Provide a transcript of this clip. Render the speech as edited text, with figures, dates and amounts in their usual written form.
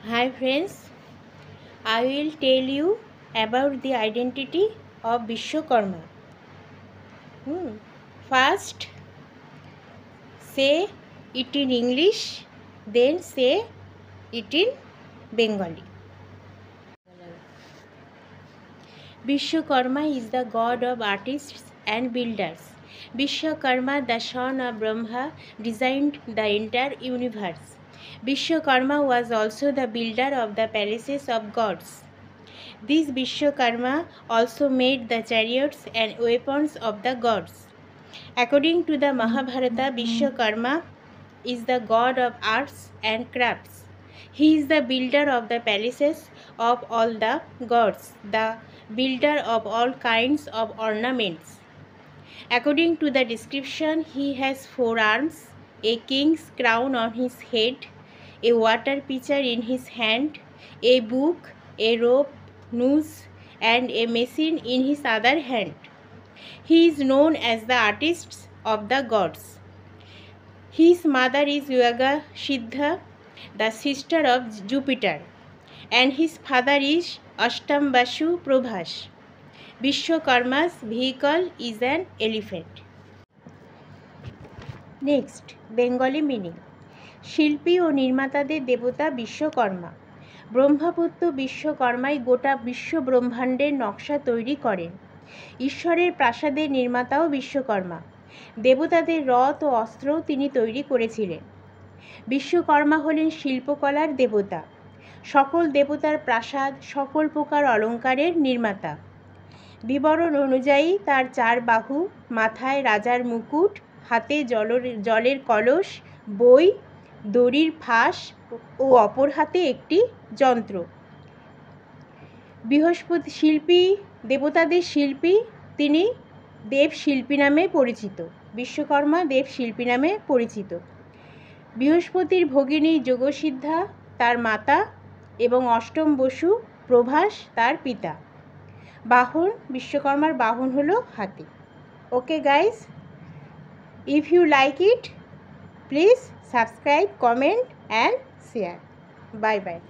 Hi friends, I will tell you about the identity of Vishwakarma. First, say it in English, then say it in Bengali. Vishwakarma is the god of artists and builders. Vishwakarma, the son of Brahma, designed the entire universe. Vishwakarma was also the builder of the palaces of gods. This Vishwakarma also made the chariots and weapons of the gods. According to the Mahabharata, Vishwakarma is the god of arts and crafts. He is the builder of the palaces of all the gods, the builder of all kinds of ornaments. According to the description, he has 4 arms, a king's crown on his head, a water pitcher in his hand, a book, a rope, noose, and a machine in his other hand. He is known as the artist of the gods. His mother is Yoga Siddha, the sister of Jupiter, and his father is Ashtambasu Prabhas. Vishwakarma's vehicle is an elephant. Next Bengali meaning শিল্পী ও নির্মাতাদের দেবতা বিশ্বকর্মা। ব্রহ্মপুত্র বিশ্বকর্মাই গোটা বিশ্ব ব্রহ্মাণ্ডের নকশা তৈরি করেন। ঈশ্বরের প্রাসাদের নির্মাতাও বিশ্বকর্মা। দেবতাদের রথ ও অস্ত্রও তিনি তৈরি করেছিলেন। বিশ্বকর্মা হলেন শিল্পকলার দেবতা, সকল দেবতার প্রাসাদ, সকল প্রকার অলঙ্কারের নির্মাতা। বিবরণ অনুযায়ী তার 4 বাহু, মাথায় রাজার মুকুট, হাতে জলের কলস, বই, দড়ির ফাঁস ও অপর হাতে একটি যন্ত্র। বৃহস্পতি শিল্পী, দেবতাদের শিল্পী, তিনি দেবশিল্পী নামে পরিচিত। বিশ্বকর্মা দেবশিল্পী নামে পরিচিত। বৃহস্পতির ভগিনী যোগসিদ্ধা তার মাতা এবং অষ্টম বসু প্রভাস তার পিতা। বাহন, বিশ্বকর্মার বাহন হলো হাতি। Okay guys, if you like it, please subscribe, comment and share. Bye bye.